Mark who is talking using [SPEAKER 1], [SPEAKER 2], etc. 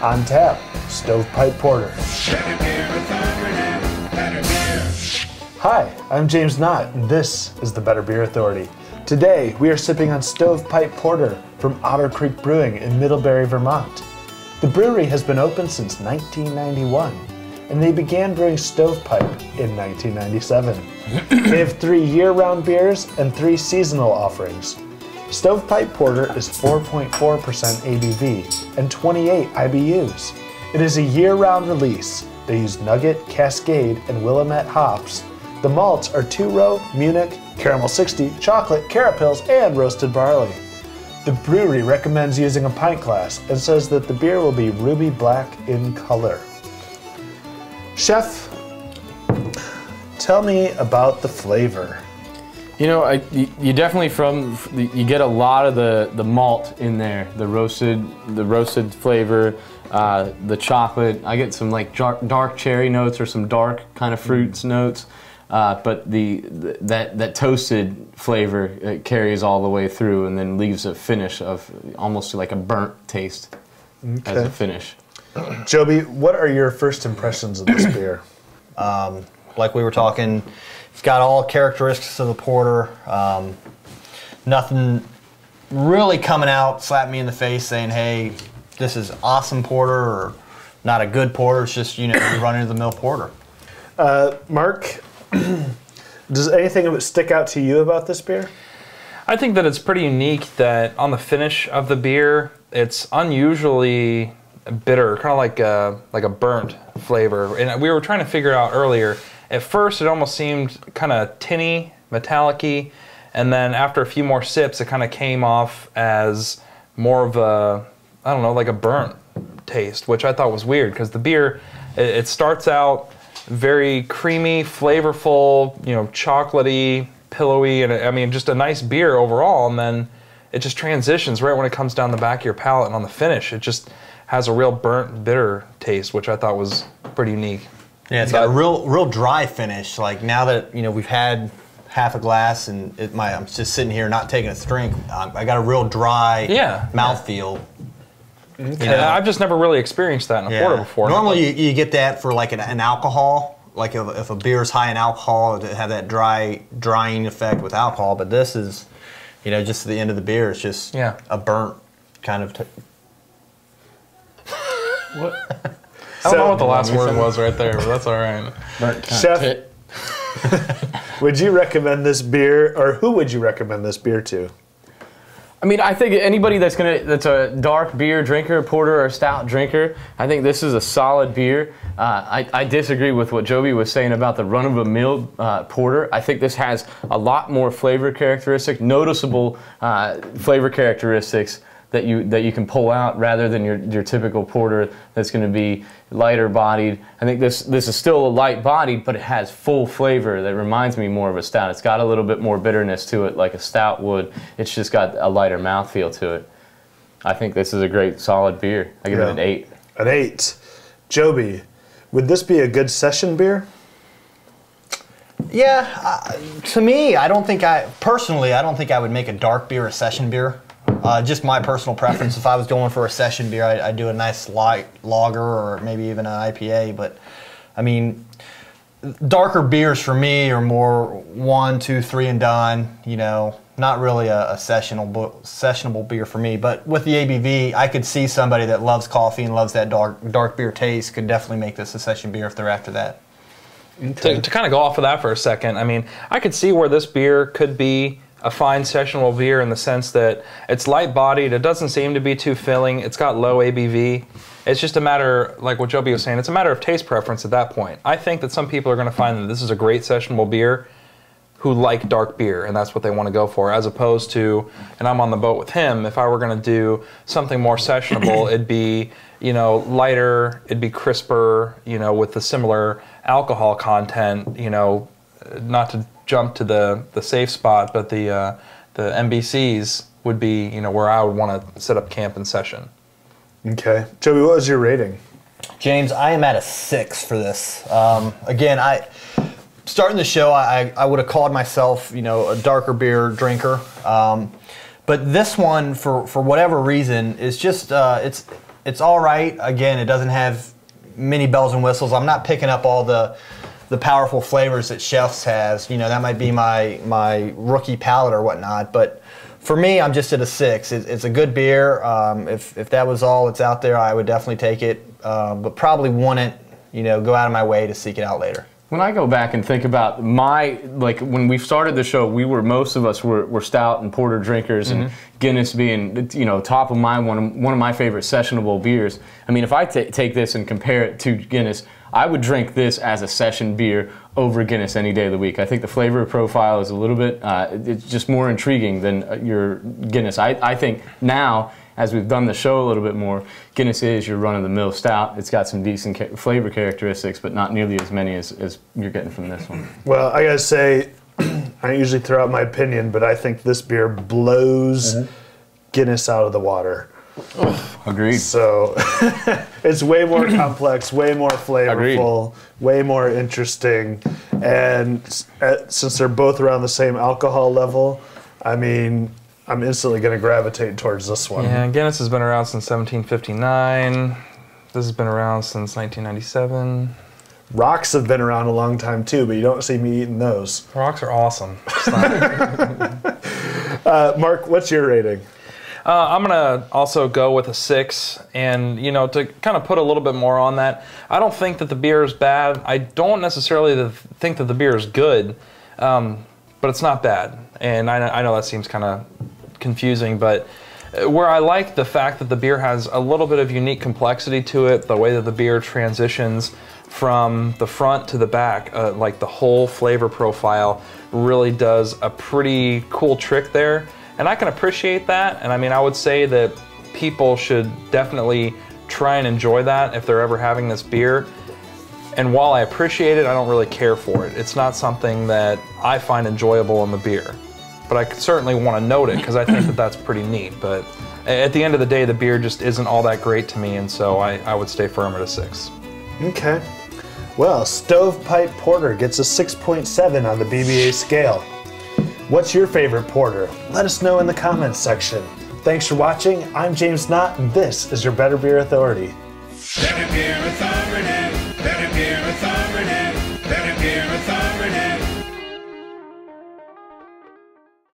[SPEAKER 1] On tap, Stovepipe Porter. Hi, I'm James Knott, and this is the Better Beer Authority. Today, we are sipping on Stovepipe Porter from Otter Creek Brewing in Middlebury, Vermont. The brewery has been open since 1991, and they began brewing Stovepipe in 1997. They have 3 year-round beers and 3 seasonal offerings. Stovepipe Porter is 4.4% ABV and 28 IBUs. It is a year-round release. They use Nugget, Cascade, and Willamette hops. The malts are 2-row, Munich, Caramel 60, chocolate, Carapils, and roasted barley. The brewery recommends using a pint glass and says that the beer will be ruby black in color. Chef, tell me about the flavor.
[SPEAKER 2] You know, you definitely you get a lot of the malt in there, the roasted flavor, the chocolate. I get some like dark cherry notes or some dark kind of fruits notes, but that toasted flavor carries all the way through and then leaves a finish of almost like a burnt taste as a finish.
[SPEAKER 1] Joby, what are your first impressions of this beer?
[SPEAKER 3] Like we were talking, it's got all characteristics of the porter. Nothing really coming out, slapping me in the face saying, hey, this is awesome porter or not a good porter. It's just, you know, you run into the mill porter.
[SPEAKER 1] Mark, does anything of it stick out to you about this beer?
[SPEAKER 4] I think that it's pretty unique that on the finish of the beer, it's unusually bitter, kind of like a burnt flavor. And we were trying to figure out earlier, at first it almost seemed kind of tinny, metallic-y, and then after a few more sips it kind of came off as more of a, I don't know, like a burnt taste, which I thought was weird because the beer, it starts out very creamy, flavorful, you know, chocolatey, pillowy, and I mean just a nice beer overall, and then it just transitions right when it comes down the back of your palate, and on the finish it just has a real burnt, bitter taste, which I thought was pretty unique.
[SPEAKER 3] Yeah, it's got a real dry finish. Like now that, you know, we've had half a glass and I'm just sitting here not taking a drink, I got a real dry mouthfeel.
[SPEAKER 4] Okay. Yeah, I've just never really experienced that in a porter before.
[SPEAKER 3] Normally you get that for like an alcohol, like if a beer is high in alcohol, to have that drying effect with alcohol, but this is, you know, just at the end of the beer, it's just a burnt kind of...
[SPEAKER 4] What? I don't know what the last word was right there, but that's all right.
[SPEAKER 1] Chef, would you recommend this beer, or who would you recommend this beer to?
[SPEAKER 2] I mean, I think anybody that's a dark beer drinker, porter or stout drinker, I think this is a solid beer. I disagree with what Joby was saying about the run-of-the-mill porter. I think this has a lot more flavor characteristics, noticeable flavor characteristics that you can pull out rather than your typical porter that's going to be lighter bodied. I think this is still a light bodied, but it has full flavor that reminds me more of a stout. It's got a little bit more bitterness to it like a stout would. It's just got a lighter mouthfeel to it. I think this is a great solid beer. I give it an 8.
[SPEAKER 1] An 8. Joby, would this be a good session beer?
[SPEAKER 3] Yeah, to me, I don't think I would make a dark beer a session beer. Just my personal preference. If I was going for a session beer, I'd do a nice light lager or maybe even an IPA. But I mean, darker beers for me are more 1, 2, 3 and done. You know, not really a sessionable beer for me. But with the ABV, I could see somebody that loves coffee and loves that dark beer taste could definitely make this a session beer if they're after that.
[SPEAKER 4] To kind of go off of that for a second, I mean, I could see where this beer could be a fine sessionable beer in the sense that it's light-bodied, it doesn't seem to be too filling, it's got low ABV. It's just a matter, like what Joby was saying, it's a matter of taste preference at that point. I think that some people are going to find that this is a great sessionable beer who like dark beer, and that's what they want to go for, as opposed to, and I'm on the boat with him, if I were going to do something more sessionable, it'd be, you know, lighter, it'd be crisper, you know, with the similar alcohol content, you know, not to jump to the safe spot, but the MBCs would be, you know, where I would want to set up camp and session.
[SPEAKER 1] Okay. Joey, what was your rating?
[SPEAKER 3] James, I am at a 6 for this. Again, starting the show, I would have called myself, you know, a darker beer drinker. But this one, for whatever reason, is just, It's all right. Again, it doesn't have many bells and whistles. I'm not picking up all the powerful flavors that Chef's has. You know, that might be my rookie palate or whatnot. But for me, I'm just at a 6. It's a good beer. If that was all that's out there, I would definitely take it. But probably wouldn't, you know, go out of my way to seek it out later.
[SPEAKER 2] When I go back and think about like when we started the show, most of us were stout and porter drinkers, and Guinness being, you know, top of mind, one of my favorite sessionable beers. I mean, if I take this and compare it to Guinness, I would drink this as a session beer over Guinness any day of the week. I think the flavor profile is a little bit, it's just more intriguing than your Guinness. I think now, as we've done the show a little bit more, Guinness is your run-of-the-mill stout. It's got some decent flavor characteristics, but not nearly as many as you're getting from this one.
[SPEAKER 1] Well, I gotta say, I don't usually throw out my opinion, but I think this beer blows Guinness out of the water.
[SPEAKER 2] Agreed.
[SPEAKER 1] So it's way more complex, way more flavorful, way more interesting, and since they're both around the same alcohol level, I mean, I'm instantly going to gravitate towards this one.
[SPEAKER 4] Yeah, Guinness has been around since 1759. This has been around since 1997.
[SPEAKER 1] Rocks have been around a long time too, but you don't see me eating those.
[SPEAKER 4] Rocks are awesome.
[SPEAKER 1] Mark, what's your rating?
[SPEAKER 4] I'm gonna also go with a 6, and you know, to kind of put a little bit more on that, I don't think that the beer is bad. I don't necessarily think that the beer is good, but it's not bad. And I know that seems kind of confusing, but where I like the fact that the beer has a little bit of unique complexity to it, the way that the beer transitions from the front to the back, like the whole flavor profile really does a pretty cool trick there. And I can appreciate that, and I mean, I would say that people should definitely try and enjoy that if they're ever having this beer. And while I appreciate it, I don't really care for it. It's not something that I find enjoyable in the beer. But I certainly want to note it because I think that that's pretty neat. But at the end of the day, the beer just isn't all that great to me, and so I would stay firm at a 6.
[SPEAKER 1] Okay. Well, Stovepipe Porter gets a 6.7 on the BBA scale. What's your favorite porter? Let us know in the comments section. Thanks for watching. I'm James Knott, and this is your Better Beer Authority.
[SPEAKER 5] Better Beer Authority.